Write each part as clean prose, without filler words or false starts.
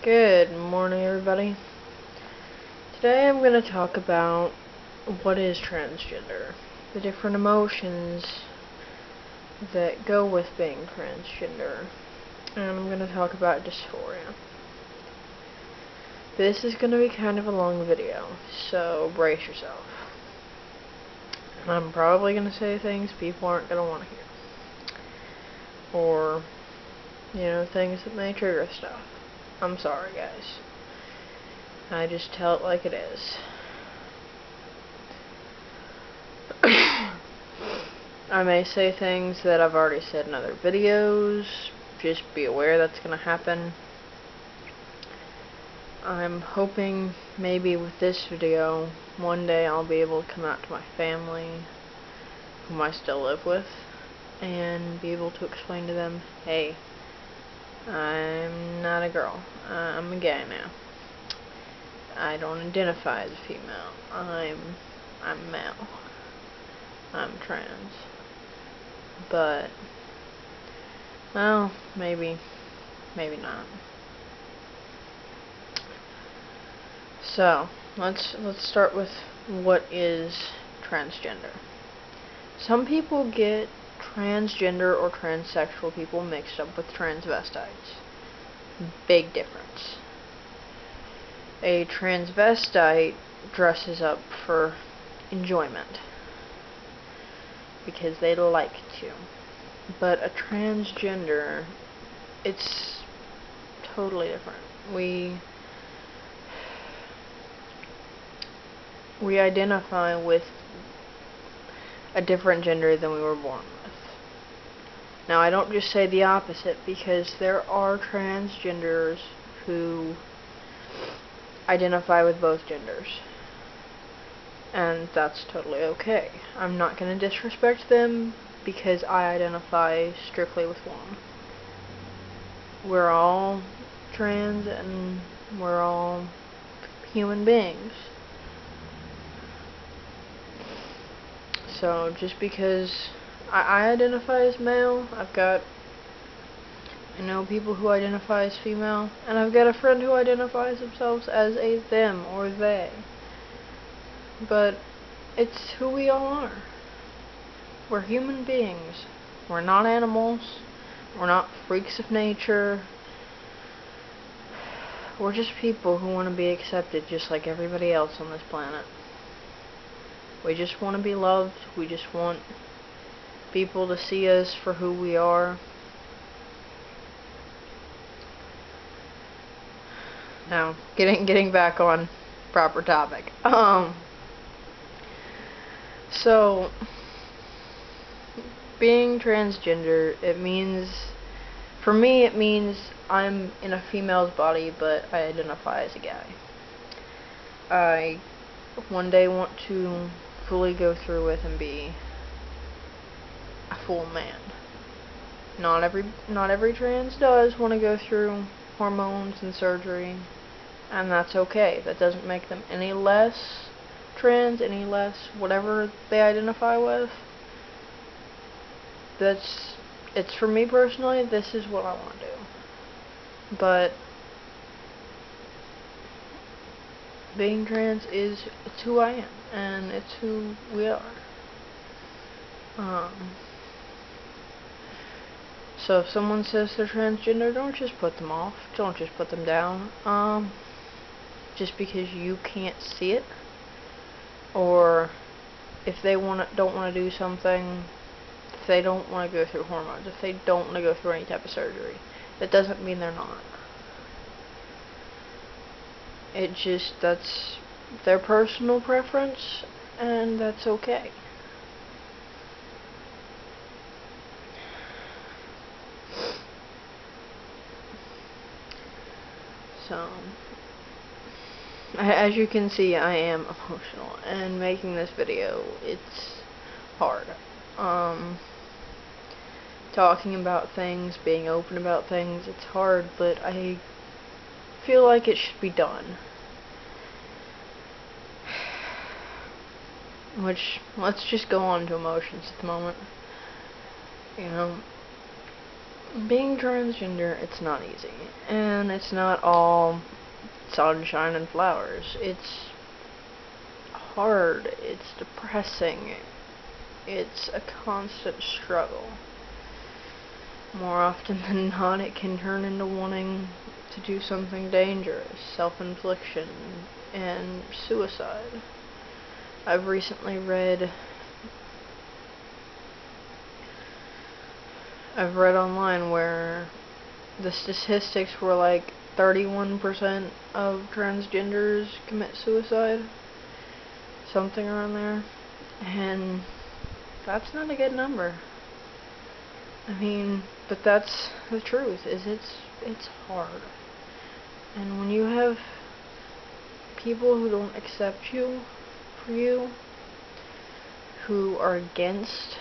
Good morning, everybody. Today I'm going to talk about what is transgender, the different emotions that go with being transgender, and I'm going to talk about dysphoria. This is going to be kind of a long video, so brace yourself. I'm probably going to say things people aren't going to want to hear, or, things that may trigger stuff. I'm sorry, guys. I just tell it like it is. I may say things that I've already said in other videos. Just be aware that's going to happen. I'm hoping maybe with this video, one day I'll be able to come out to my family, whom I still live with, and be able to explain to them, hey, I'm not a girl. I'm a guy now. I don't identify as a female. I'm male. I'm trans. But, well, maybe not. So, let's start with what is transgender. Some people get transgender or transsexual people mixed up with transvestites. Big difference. A transvestite dresses up for enjoyment because they like to. But a transgender, it's totally different. We identify with a different gender than we were born with. Now, I don't just say the opposite, because there are transgenders who identify with both genders, and that's totally okay. I'm not going to disrespect them because I identify strictly with one. We're all trans and we're all human beings. So just because I identify as male, I know people who identify as female, and I've got a friend who identifies themselves as a them or they. But it's who we all are. We're human beings. We're not animals. We're not freaks of nature. We're just people who want to be accepted just like everybody else on this planet. We just want to be loved. We just want people to see us for who we are. Now, getting back on proper topic. So, being transgender, for me, it means I'm in a female's body, but I identify as a guy. I one day want to fully go through with and be a full man. Not every trans does want to go through hormones and surgery, and that's okay. That doesn't make them any less trans, any less whatever they identify with. It's for me personally, this is what I want to do. But being trans it's who I am, and it's who we are. So if someone says they're transgender, don't just put them off. Don't just put them down. Just because you can't see it, or if they don't want to do something, if they don't want to go through hormones, if they don't want to go through any type of surgery, that doesn't mean they're not. That's their personal preference, and that's okay. So, as you can see, I am emotional, and making this video, it's hard. Talking about things, being open about things, it's hard, but I feel like it should be done. Which, let's just go on to emotions at the moment. being transgender, it's not easy. And it's not all sunshine and flowers. It's hard. It's depressing. It's a constant struggle. More often than not, it can turn into wanting to do something dangerous, self-infliction, and suicide. I've recently read online where the statistics were like 31% of transgenders commit suicide, something around there, and that's not a good number. I mean, but that's the truth, is it's hard. And when you have people who don't accept you for you, who are against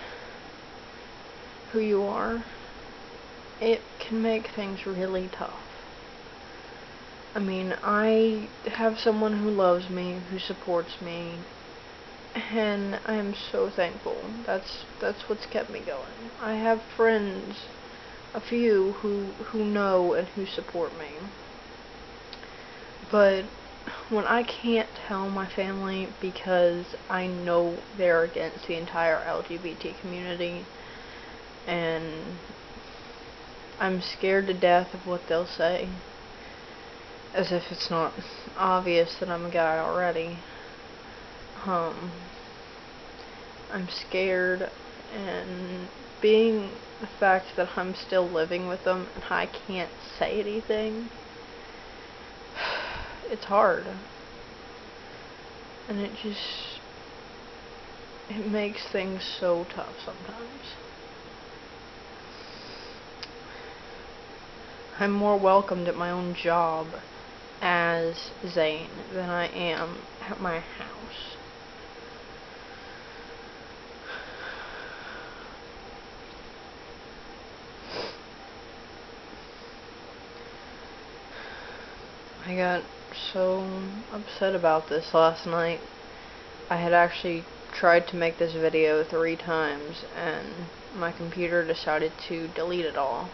who you are, it can make things really tough. I mean, I have someone who loves me, who supports me, and I am so thankful. That's what's kept me going. I have friends, a few, who know and who support me. But when I can't tell my family because I know they're against the entire LGBT community, and I'm scared to death of what they'll say, as if it's not obvious that I'm a guy already. I'm scared, and being the fact that I'm still living with them and I can't say anything, it's hard. And it makes things so tough sometimes. I'm more welcomed at my own job as Zane than I am at my house. I got so upset about this last night. I had actually tried to make this video 3 times, and my computer decided to delete it all.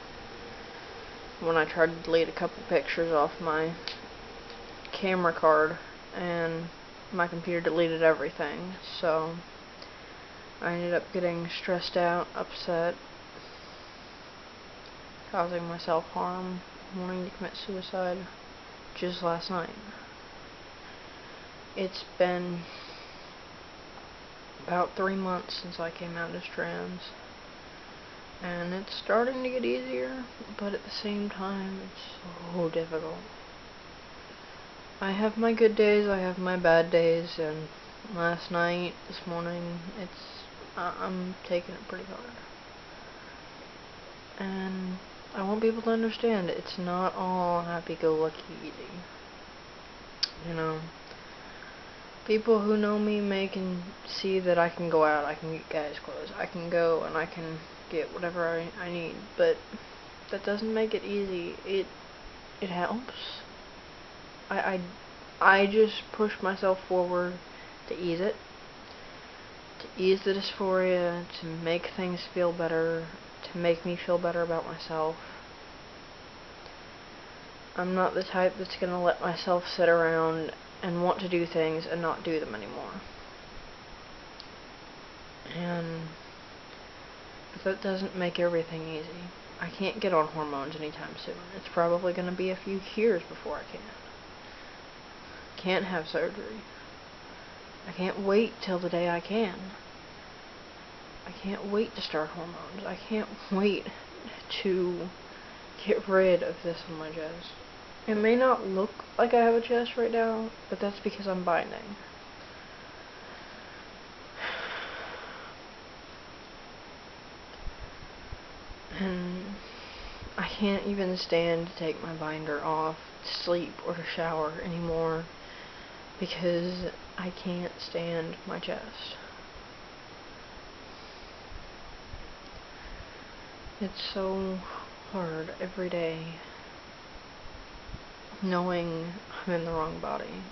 When I tried to delete a couple pictures off my camera card, and my computer deleted everything, so I ended up getting stressed out, upset, causing myself harm, wanting to commit suicide just last night. It's been about 3 months since I came out as trans, and it's starting to get easier, but at the same time, it's so difficult. I have my good days, I have my bad days, and last night, this morning, I'm taking it pretty hard. And I want people to understand, it's not all happy-go-lucky easy. You know, people who know me can see that I can go out, I can get guys' clothes, I can go and I can get whatever I need, but that doesn't make it easy. It helps. I just push myself forward to ease it, to ease the dysphoria, to make things feel better, to make me feel better about myself. I'm not the type that's gonna let myself sit around and want to do things and not do them anymore. But that doesn't make everything easy. I can't get on hormones anytime soon. It's probably gonna be a few years before I can. Can't have surgery. I can't wait till the day I can. I can't wait to start hormones. I can't wait to get rid of this on my chest. It may not look like I have a chest right now, but that's because I'm binding. And I can't even stand to take my binder off, to sleep, or to shower anymore, because I can't stand my chest. It's so hard every day knowing I'm in the wrong body.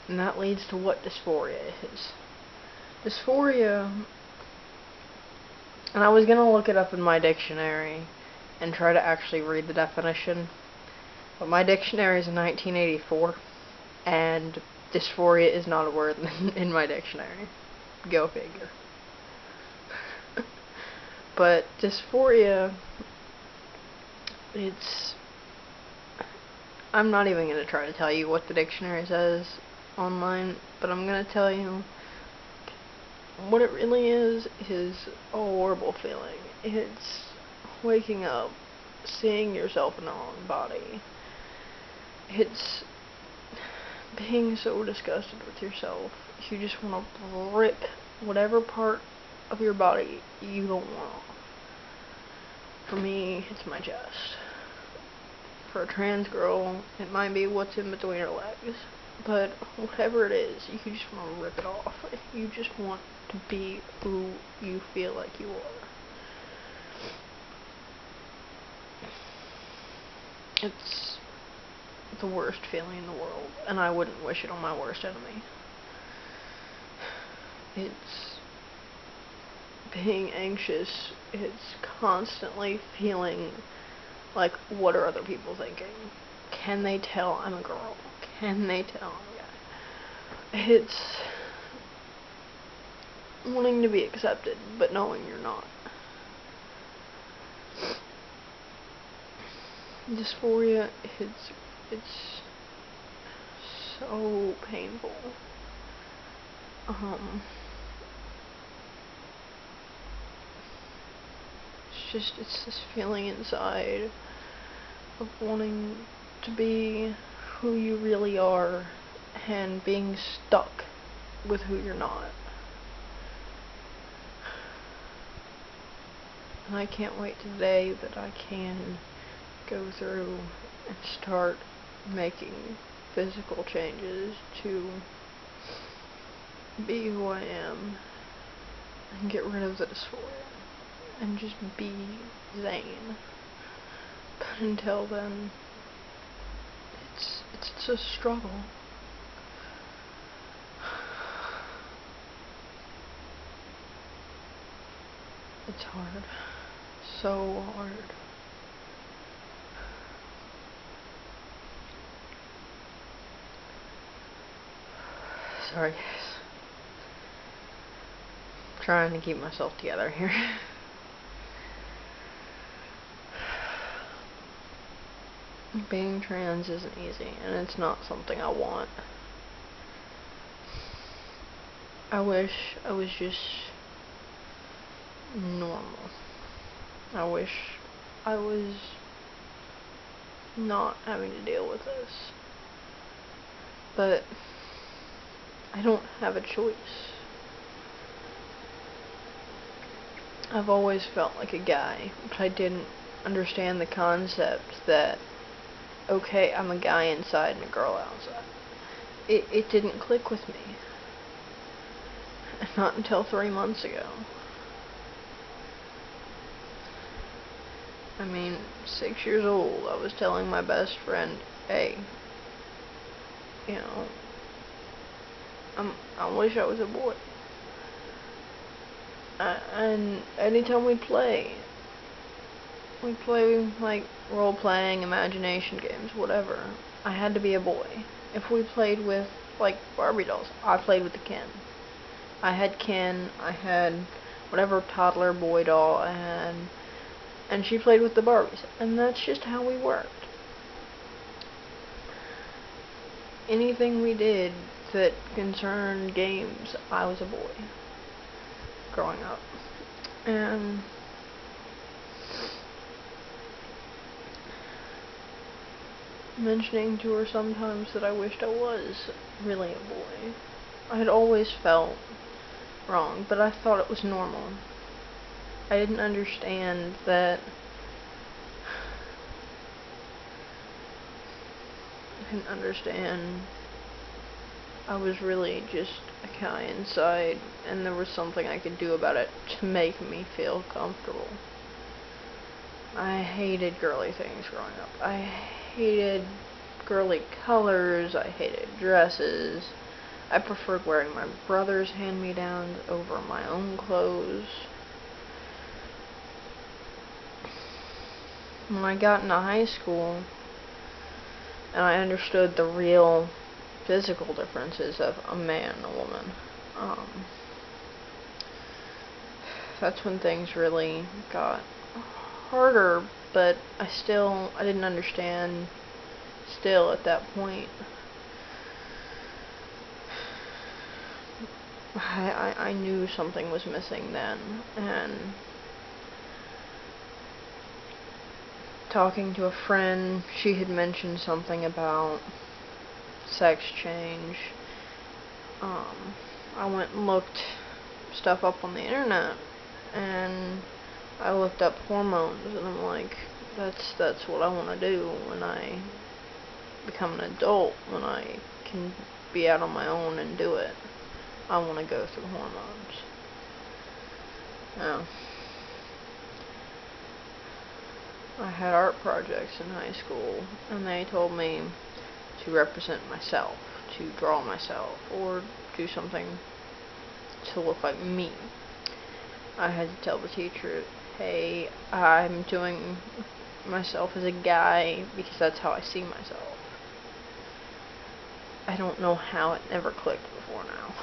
And that leads to what dysphoria is. Dysphoria, and I was gonna look it up in my dictionary, and try to actually read the definition. But my dictionary is 1984, and dysphoria is not a word in my dictionary. Go figure. But dysphoria, I'm not even going to try to tell you what the dictionary says online, but I'm going to tell you what it really is a horrible feeling. It's waking up, seeing yourself in the wrong body. It's being so disgusted with yourself. You just want to rip whatever part of your body you don't want off. For me, it's my chest. For a trans girl, it might be what's in between her legs. But whatever it is, you just want to rip it off. You just want to be who you feel like you are. It's the worst feeling in the world, and I wouldn't wish it on my worst enemy. It's being anxious. It's constantly feeling like, what are other people thinking? Can they tell I'm a girl? Can they tell I'm a guy? It's wanting to be accepted, but knowing you're not. Dysphoria, it's so painful. It's this feeling inside of wanting to be who you really are and being stuck with who you're not. And I can't wait to the day that I can go through and start making physical changes to be who I am and get rid of the dysphoria and just be Zane. But until then, it's a struggle. It's hard. So hard. Sorry, guys. I'm trying to keep myself together here. Being trans isn't easy, and it's not something I want. I wish I was just normal. I wish I was not having to deal with this. But I don't have a choice. I've always felt like a guy, but I didn't understand the concept that, okay, I'm a guy inside and a girl outside. It didn't click with me. Not until 3 months ago. I mean, 6 years old, I was telling my best friend, hey, you know, I wish I was a boy. And anytime we play like role-playing, imagination games, whatever, I had to be a boy. If we played with, like, Barbie dolls, I played with the Ken. I had Ken, I had whatever toddler boy doll I had, and she played with the Barbies, and that's just how we worked. Anything we did that concerned games, I was a boy growing up. And mentioning to her sometimes that I wished I was really a boy. I had always felt wrong, but I thought it was normal. I didn't understand that I was really just a guy inside, and there was something I could do about it to make me feel comfortable. I hated girly things growing up. I hated girly colors, I hated dresses. I preferred wearing my brother's hand-me-downs over my own clothes. when I got into high school and I understood the real physical differences of a man and a woman, that's when things really got harder, but I didn't understand still at that point. I knew something was missing then, and talking to a friend, she had mentioned something about sex change. I went and looked stuff up on the internet, and I looked up hormones, and I'm like, that's what I want to do when I become an adult, when I can be out on my own and do it. I want to go through hormones. Yeah. I had art projects in high school, and they told me to represent myself, to draw myself, or do something to look like me. I had to tell the teacher, hey, I'm doing myself as a guy because that's how I see myself. I don't know how it never clicked before now.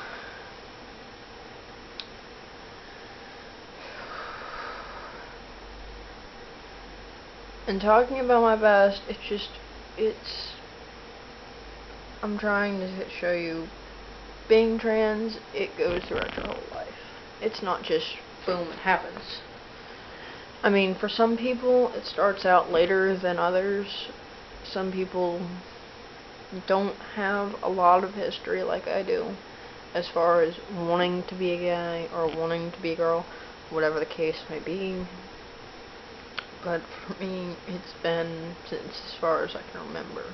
And talking about my past, I'm trying to show you, being trans, it goes throughout your whole life. It's not just, boom, it happens. I mean, for some people, it starts out later than others. Some people don't have a lot of history like I do, as far as wanting to be a guy or wanting to be a girl, whatever the case may be. But for me, it's been since as far as I can remember.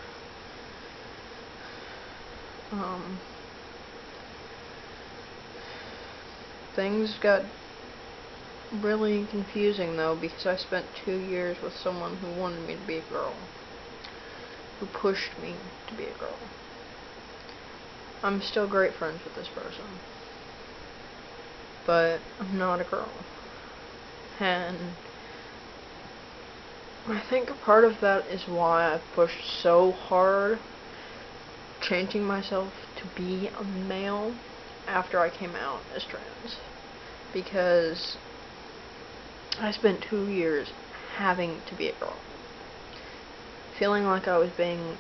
Things got really confusing though, because I spent 2 years with someone who wanted me to be a girl, who pushed me to be a girl. I'm still great friends with this person, but I'm not a girl. And I think a part of that is why I've pushed so hard changing myself to be a male after I came out as trans, because I spent 2 years having to be a girl, feeling like I was being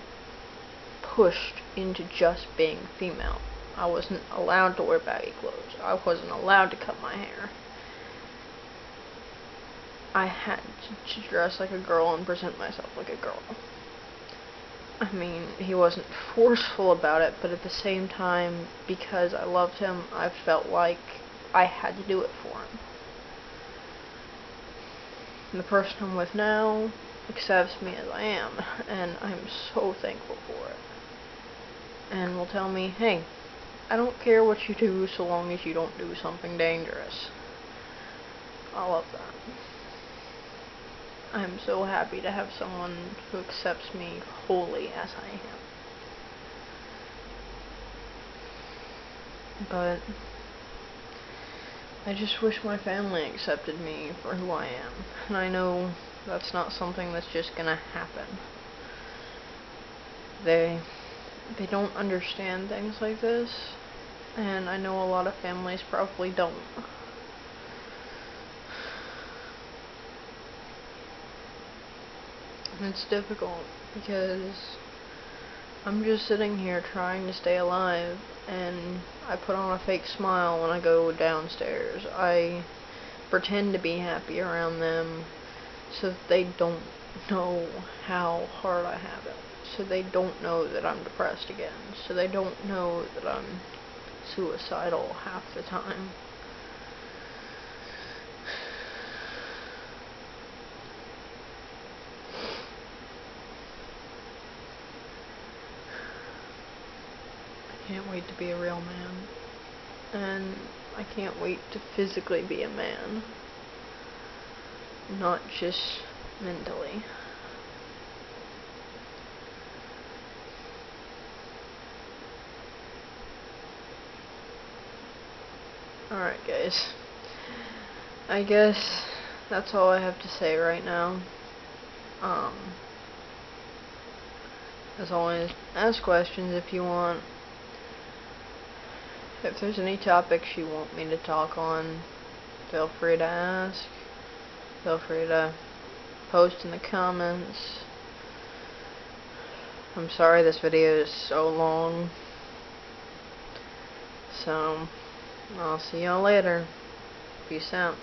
pushed into just being female. I wasn't allowed to wear baggy clothes. I wasn't allowed to cut my hair. I had to dress like a girl and present myself like a girl. I mean, he wasn't forceful about it, but at the same time, because I loved him, I felt like I had to do it for him. And the person I'm with now accepts me as I am, and I'm so thankful for it. And will tell me, hey, I don't care what you do so long as you don't do something dangerous. I love that. I'm so happy to have someone who accepts me wholly as I am. But I just wish my family accepted me for who I am. And I know that's not something that's just gonna happen. They don't understand things like this, and I know a lot of families probably don't. It's difficult because I'm just sitting here trying to stay alive, and I put on a fake smile when I go downstairs. I pretend to be happy around them so that they don't know how hard I have it. So they don't know that I'm depressed again. So they don't know that I'm suicidal half the time. I can't wait to be a real man, and I can't wait to physically be a man, not just mentally. Alright guys, I guess that's all I have to say right now. Um, as always, ask questions if you want. If there's any topics you want me to talk on, feel free to ask. Feel free to post in the comments. I'm sorry this video is so long. So, I'll see y'all later. Peace out.